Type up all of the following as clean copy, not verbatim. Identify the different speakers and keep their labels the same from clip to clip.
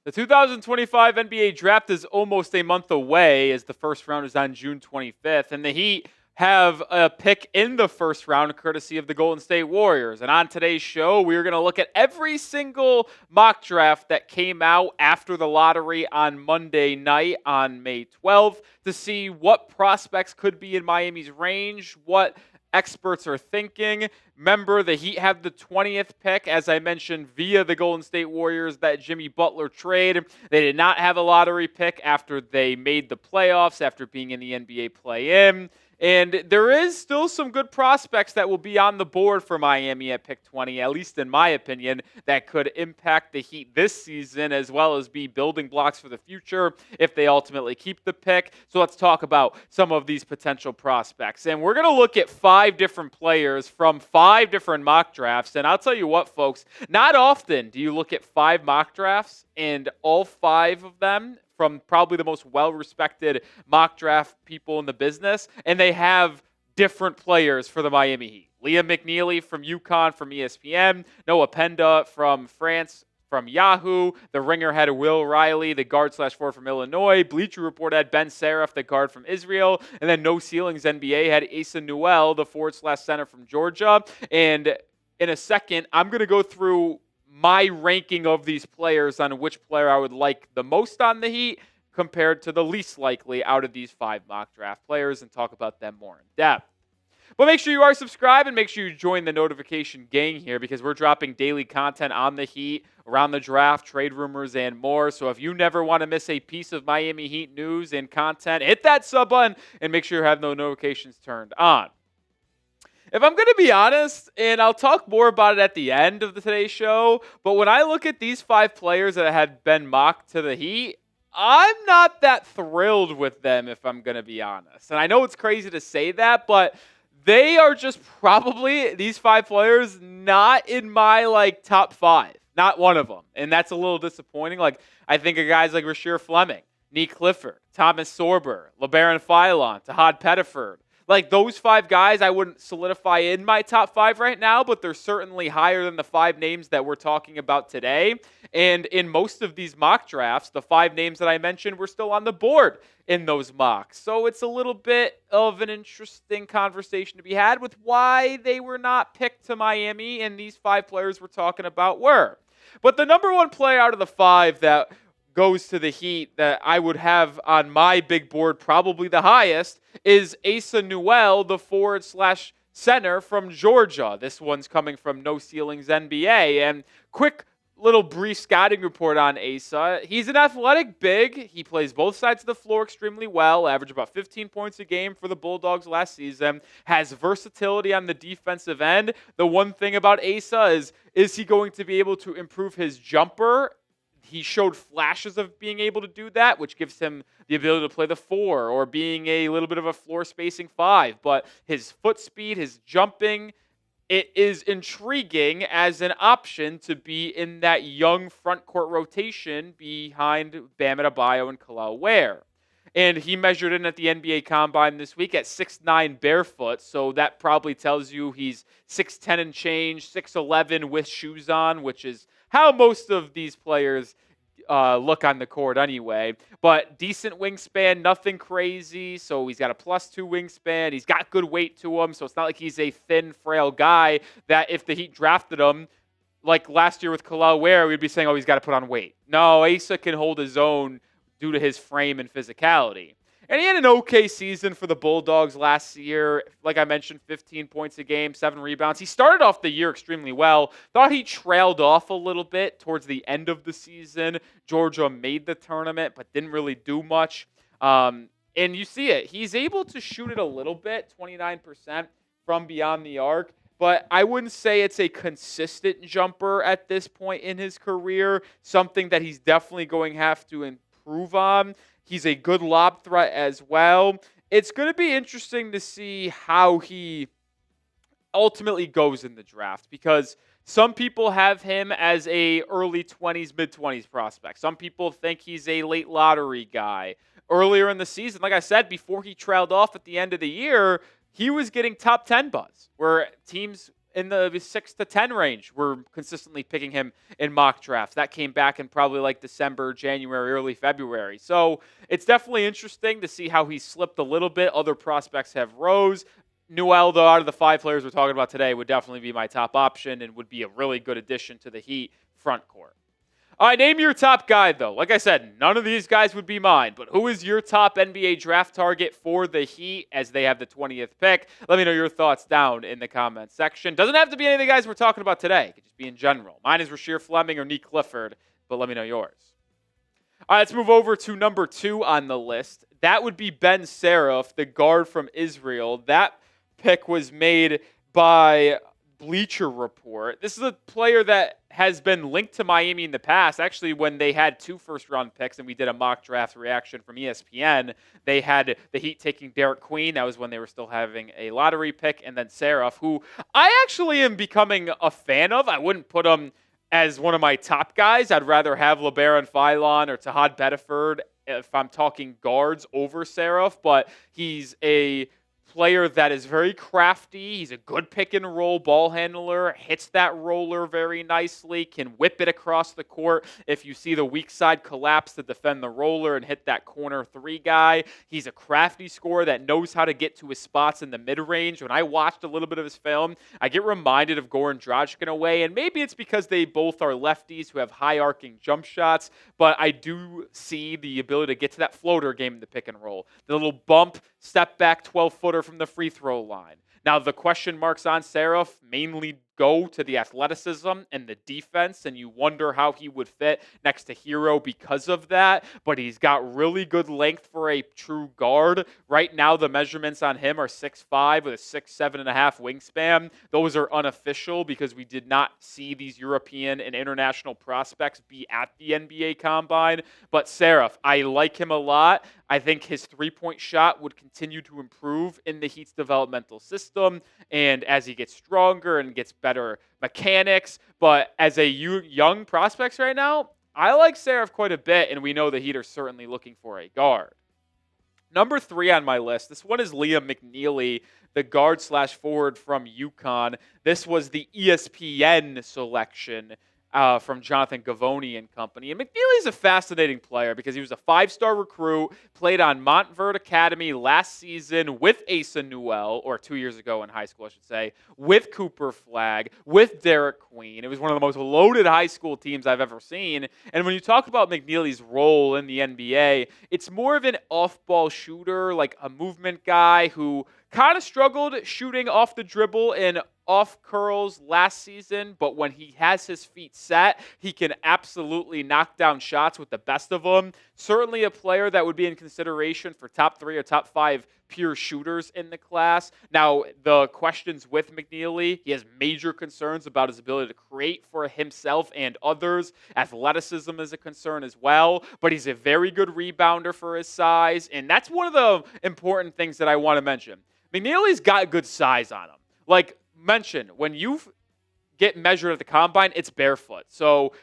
Speaker 1: The 2025 NBA draft is almost a month away as the first round is on June 25th, and the Heat have a pick in the first round courtesy of the Golden State Warriors. And on today's show, we're going to look at every single mock draft that came out after the lottery on Monday night on May 12th to see what prospects could be in Miami's range, what experts are thinking. Remember, the Heat have the 20th pick, as I mentioned, via the Golden State Warriors, that Jimmy Butler trade. They did not have a lottery pick after they made the playoffs, after being in the NBA play-in. And there is still some good prospects that will be on the board for Miami at pick 20, at least in my opinion, that could impact the Heat this season as well as be building blocks for the future if they ultimately keep the pick. So let's talk about some of these potential prospects. And we're going to look at 5 different players from 5 different mock drafts. And I'll tell you what, folks, not often do you look at 5 mock drafts and all 5 of them from probably the most well-respected mock draft people in the business, and they have different players for the Miami Heat. Liam McNeeley from UConn from ESPN, Noah Penda from France from Yahoo, The Ringer had Will Riley, the guard/forward from Illinois, Bleacher Report had Ben Saraf, the guard from Israel, and then No Ceilings NBA had Asa Newell, the forward/center from Georgia. And in a second, I'm going to go through my ranking of these players on which player I would like the most on the Heat compared to the least likely out of these 5 mock draft players and talk about them more in depth. But make sure you are subscribed and make sure you join the notification gang here because we're dropping daily content on the Heat, around the draft, trade rumors, and more. So if you never want to miss a piece of Miami Heat news and content, hit that sub button and make sure you have no notifications turned on. If I'm going to be honest, and I'll talk more about it at the end of today's show, but when I look at these 5 players that had been mocked to the Heat, I'm not that thrilled with them, if I'm going to be honest. And I know it's crazy to say that, but they are just probably, these 5 players, not in my top 5. Not one of them. And that's a little disappointing. I think of guys like Rasheer Fleming, Nick Clifford, Thomas Sorber, LeBaron Philon, Tahad Pettiford. Those 5 guys I wouldn't solidify in my top 5 right now, but they're certainly higher than the 5 names that we're talking about today. And in most of these mock drafts, the 5 names that I mentioned were still on the board in those mocks. So it's a little bit of an interesting conversation to be had with why they were not picked to Miami and these 5 players we're talking about were. But the number 1 player out of the 5 that goes to the Heat that I would have on my big board, probably the highest, is Asa Newell, the forward/center from Georgia. This one's coming from No Ceilings NBA. And quick little brief scouting report on Asa. He's an athletic big. He plays both sides of the floor extremely well, averaged about 15 points a game for the Bulldogs last season, has versatility on the defensive end. The one thing about Asa is he going to be able to improve his jumper? He showed flashes of being able to do that, which gives him the ability to play the 4 or being a little bit of a floor spacing 5. But his foot speed, his jumping, it is intriguing as an option to be in that young front court rotation behind Bam Adebayo and Kel'el Ware. And he measured in at the NBA Combine this week at 6'9" barefoot, so that probably tells you he's 6'10" and change, 6'11" with shoes on, which is how most of these players look on the court anyway. But decent wingspan, nothing crazy. So he's got a +2 wingspan. He's got good weight to him. So it's not like he's a thin, frail guy that if the Heat drafted him, like last year with Kel'el Ware, we'd be saying, oh, he's got to put on weight. No, Asa can hold his own due to his frame and physicality. And he had an okay season for the Bulldogs last year. Like I mentioned, 15 points a game, 7 rebounds. He started off the year extremely well. Thought he trailed off a little bit towards the end of the season. Georgia made the tournament, but didn't really do much. And you see it. He's able to shoot it a little bit, 29% from beyond the arc. But I wouldn't say it's a consistent jumper at this point in his career. Something that he's definitely going to have to improve on. He's a good lob threat as well. It's going to be interesting to see how he ultimately goes in the draft because some people have him as a early 20s, mid-20s prospect. Some people think he's a late lottery guy. Earlier in the season, like I said, before he trailed off at the end of the year, he was getting top 10 buzz, where teams in the 6 to 10 range were consistently picking him in mock drafts. That came back in probably like December, January, early February. So it's definitely interesting to see how he slipped a little bit. Other prospects have rose. Newell, though, out of the 5 players we're talking about today, would definitely be my top option and would be a really good addition to the Heat front court. All right, name your top guy, though. Like I said, none of these guys would be mine, but who is your top NBA draft target for the Heat as they have the 20th pick? Let me know your thoughts down in the comments section. Doesn't have to be any of the guys we're talking about today. It could just be in general. Mine is Rasheer Fleming or Nick Clifford, but let me know yours. All right, let's move over to number 2 on the list. That would be Ben Saraf, the guard from Israel. That pick was made by Bleacher Report. This is a player that has been linked to Miami in the past. Actually, when they had 2 first-round picks and we did a mock draft reaction from ESPN, they had the Heat taking Derek Queen. That was when they were still having a lottery pick. And then Saraf, who I actually am becoming a fan of. I wouldn't put him as one of my top guys. I'd rather have LeBaron Philon or Tahad Bedford if I'm talking guards over Saraf. But he's a player that is very crafty. He's a good pick and roll ball handler, hits that roller very nicely, can whip it across the court if you see the weak side collapse to defend the roller and hit that corner 3 guy. He's a crafty scorer that knows how to get to his spots in the mid-range. When I watched a little bit of his film, I get reminded of Goran Dragic in a way, and maybe it's because they both are lefties who have high arcing jump shots, but I do see the ability to get to that floater game in the pick and roll. The little bump, step back 12-footer from the free throw line. Now, the question marks on Saraf mainly go to the athleticism and the defense, and you wonder how he would fit next to Hero because of that, but he's got really good length for a true guard. Right now, the measurements on him are 6'5" with a 6'7.5" wingspan. Those are unofficial because we did not see these European and international prospects be at the NBA Combine, but Saraf, I like him a lot. I think his three-point shot would continue to improve in the Heat's developmental system, and as he gets stronger and gets better mechanics. But as a young prospects right now, I like Saraf quite a bit, and we know the Heat are certainly looking for a guard. Number 3 on my list, this one is Liam McNeeley, the guard/forward from UConn. This was the ESPN selection from Jonathan Gavoni and company. And McNeely's a fascinating player because he was a 5-star recruit, played on Montverde Academy last season with Asa Newell, or 2 years ago in high school, I should say, with Cooper Flagg, with Derek Queen. It was one of the most loaded high school teams I've ever seen. And when you talk about McNeely's role in the NBA, it's more of an off-ball shooter, like a movement guy who kind of struggled shooting off the dribble and off curls last season, but when he has his feet set, he can absolutely knock down shots with the best of them. Certainly a player that would be in consideration for top 3 or top 5 pure shooters in the class. Now, the questions with McNeeley, he has major concerns about his ability to create for himself and others. Athleticism is a concern as well, but he's a very good rebounder for his size, and that's one of the important things that I want to mention. McNeely's got good size on him. Like mentioned, when you get measured at the combine, it's barefoot. So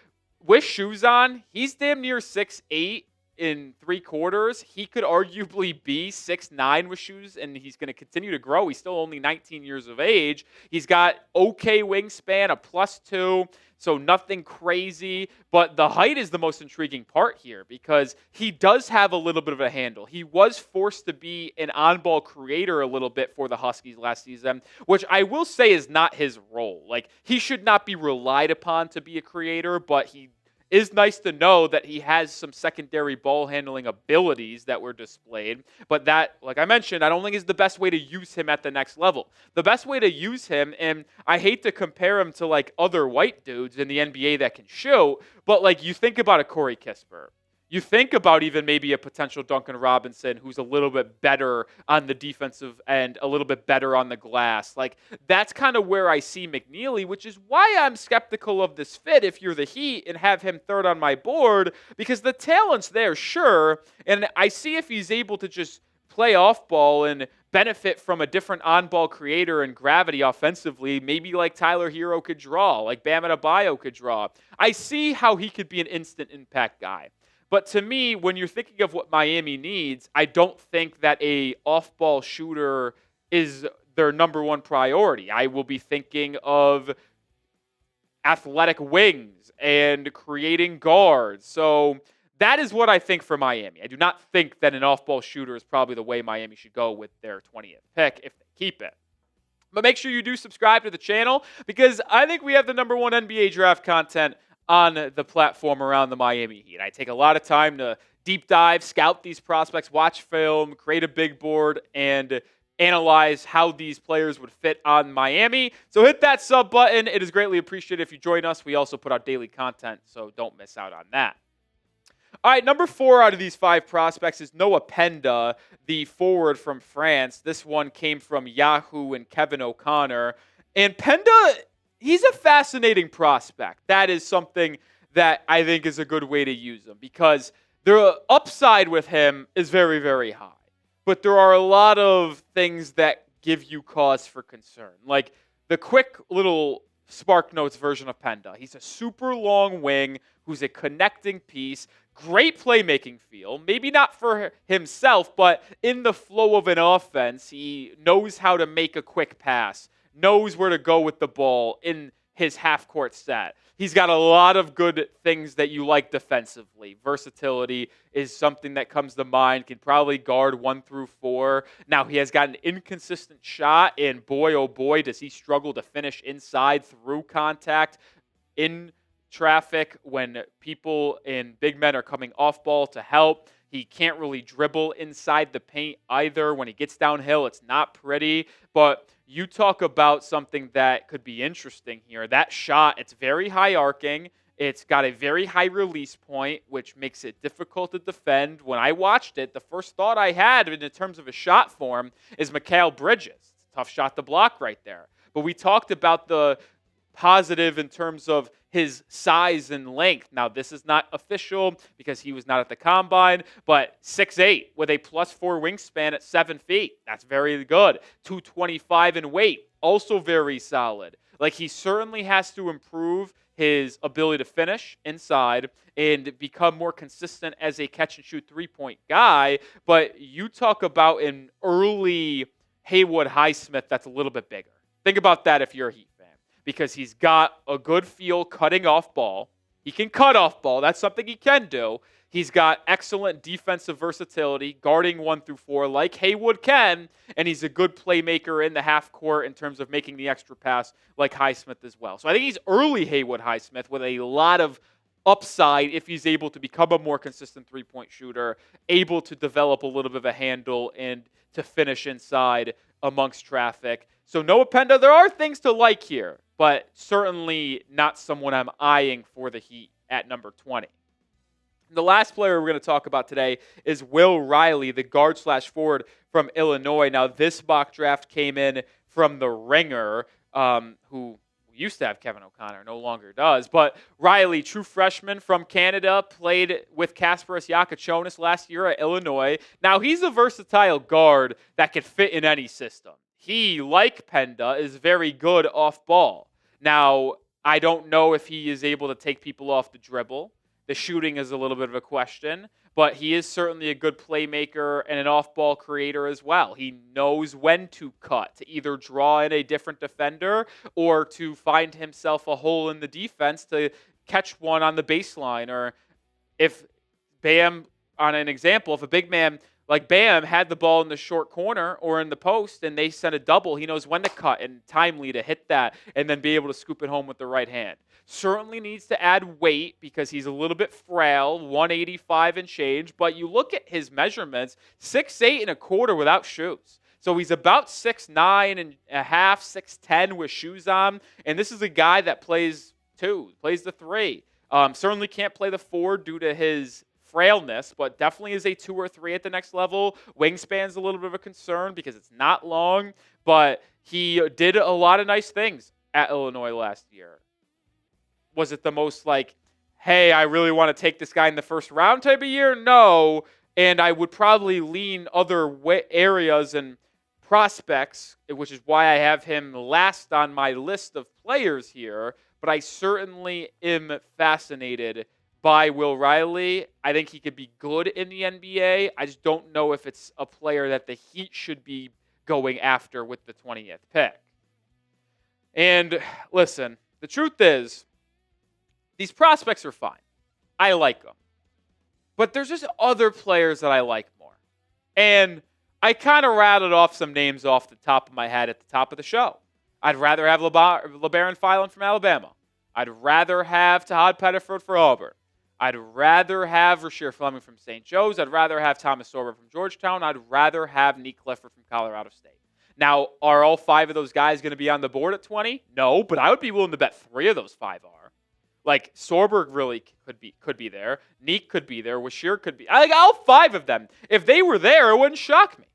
Speaker 1: with shoes on, he's damn near 6'8" in 3/4. He could arguably be 6'9" with shoes, and he's going to continue to grow. He's still only 19 years of age. He's got okay wingspan, a +2, so nothing crazy. But the height is the most intriguing part here because he does have a little bit of a handle. He was forced to be an on-ball creator a little bit for the Huskies last season, which I will say is not his role. Like, he should not be relied upon to be a creator, but he is nice to know that he has some secondary ball handling abilities that were displayed. But that, like I mentioned, I don't think is the best way to use him at the next level. The best way to use him, and I hate to compare him to like other white dudes in the NBA that can shoot, but like you think about a Corey Kispert. You think about even maybe a potential Duncan Robinson who's a little bit better on the defensive end, a little bit better on the glass. Like, that's kind of where I see McNeeley, which is why I'm skeptical of this fit if you're the Heat and have him 3rd on my board, because the talent's there, sure, and I see if he's able to just play off ball and benefit from a different on-ball creator and gravity offensively, maybe like Tyler Hero could draw, like Bam Adebayo could draw. I see how he could be an instant impact guy. But to me, when you're thinking of what Miami needs, I don't think that a off-ball shooter is their number one priority. I will be thinking of athletic wings and creating guards. So that is what I think for Miami. I do not think that an off-ball shooter is probably the way Miami should go with their 20th pick if they keep it. But make sure you do subscribe to the channel because I think we have the number one NBA draft content on the platform around the Miami Heat. I take a lot of time to deep dive, scout these prospects, watch film, create a big board, and analyze how these players would fit on Miami. So hit that sub button. It is greatly appreciated if you join us. We also put out daily content, so don't miss out on that. All right, number 4 out of these 5 prospects is Noah Penda, the forward from France. This one came from Yahoo and Kevin O'Connor. And Penda, he's a fascinating prospect. That is something that I think is a good way to use him because the upside with him is very, very high. But there are a lot of things that give you cause for concern. Like the quick little Spark Notes version of Penda. He's a super long wing who's a connecting piece. Great playmaking feel. Maybe not for himself, but in the flow of an offense, he knows how to make a quick pass, knows where to go with the ball in his half-court set. He's got a lot of good things that you like defensively. Versatility is something that comes to mind. Can probably guard 1 through 4. Now, he has got an inconsistent shot, and boy, oh boy, does he struggle to finish inside through contact in traffic when people and big men are coming off ball to help. He can't really dribble inside the paint either. When he gets downhill, it's not pretty. But you talk about something that could be interesting here. That shot, it's very high arcing. It's got a very high release point, which makes it difficult to defend. When I watched it, the first thought I had in terms of a shot form is Mikal Bridges. It's a tough shot to block right there. But we talked about the positive in terms of his size and length. Now, this is not official because he was not at the combine, but 6'8" with a +4 wingspan at 7 feet. That's very good. 225 in weight, also very solid. Like, he certainly has to improve his ability to finish inside and become more consistent as a catch-and-shoot three-point guy. But you talk about an early Haywood Highsmith that's a little bit bigger. Think about that if you're a Heat fan. Because he's got a good feel cutting off ball. He can cut off ball. That's something he can do. He's got excellent defensive versatility, guarding 1 through 4 like Haywood can, and he's a good playmaker in the half court in terms of making the extra pass like Highsmith as well. So I think he's early Haywood Highsmith with a lot of upside if he's able to become a more consistent three-point shooter, able to develop a little bit of a handle and to finish inside amongst traffic. So Noah Penda, there are things to like here, but certainly not someone I'm eyeing for the Heat at number 20. The last player we're going to talk about today is Will Riley, the guard/forward from Illinois. Now, this mock draft came in from The Ringer, who used to have Kevin O'Connor, no longer does. But Riley, true freshman from Canada, played with Kasparas Yakachonis last year at Illinois. Now, he's a versatile guard that could fit in any system. He, like Penda, is very good off ball. Now, I don't know if he is able to take people off the dribble. The shooting is a little bit of a question, but he is certainly a good playmaker and an off-ball creator as well. He knows when to cut, to either draw in a different defender or to find himself a hole in the defense to catch one on the baseline. Or if Bam, on an example, if a big man like Bam had the ball in the short corner or in the post and they sent a double, he knows when to cut and timely to hit that and then be able to scoop it home with the right hand. Certainly needs to add weight because he's a little bit frail, 185 and change, but you look at his measurements, 6'8" and a quarter without shoes. So he's about 6'9" and a half, 6'10" with shoes on, and this is a guy that plays 2, plays the 3. Certainly can't play the 4 due to his frailness, but definitely is a 2 or 3 at the next level. Wingspan's a little bit of a concern because it's not long, but he did a lot of nice things at Illinois last year. Was it the most like, hey, I really want to take this guy in the first round type of year? No, and I would probably lean other areas and prospects, which is why I have him last on my list of players here, but I certainly am fascinated by Will Riley. I think he could be good in the NBA. I just don't know if it's a player that the Heat should be going after with the 20th pick. And listen, the truth is, these prospects are fine. I like them. But there's just other players that I like more. And I kind of rattled off some names off the top of my head at the top of the show. I'd rather have LeBaron Filan from Alabama. I'd rather have Tahad Pettiford for Auburn. I'd rather have Rasheer Fleming from St. Joe's. I'd rather have Thomas Sorber from Georgetown. I'd rather have Nic Clifford from Colorado State. Now, are all 5 of those guys going to be on the board at 20? No, but I would be willing to bet 3 of those 5 are. Like, Sorber really could be there. Neek could be there. Rasheer could be. Like, all 5 of them. If they were there, it wouldn't shock me.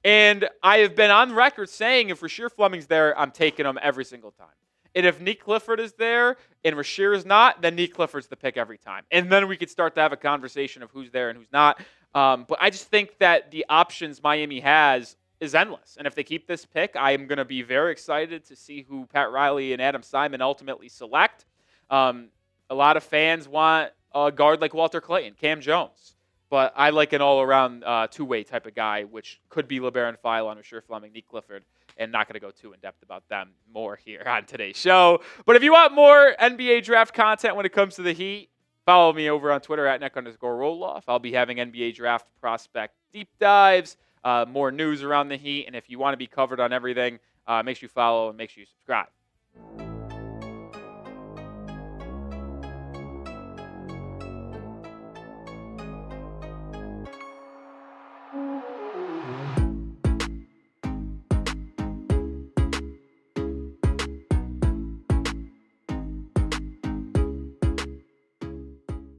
Speaker 1: And I have been on record saying if Rasheer Fleming's there, I'm taking him every single time. And if Nic Clifford is there and Rasheer is not, then Nic Clifford's the pick every time. And then we could start to have a conversation of who's there and who's not. But I just think that the options Miami has is endless. And if they keep this pick, I am going to be very excited to see who Pat Riley and Adam Simon ultimately select. A lot of fans want a guard like Walter Clayton, Cam Jones. But I like an all-around two-way type of guy, which could be LeBaron Filan, Rasheer Fleming, Nic Clifford, and not going to go too in-depth about them more here on today's show. But if you want more NBA draft content when it comes to the Heat, follow me over on Twitter at Nic_Rohloff. I'll be having NBA draft prospect deep dives, more news around the Heat, and if you want to be covered on everything, make sure you follow and make sure you subscribe.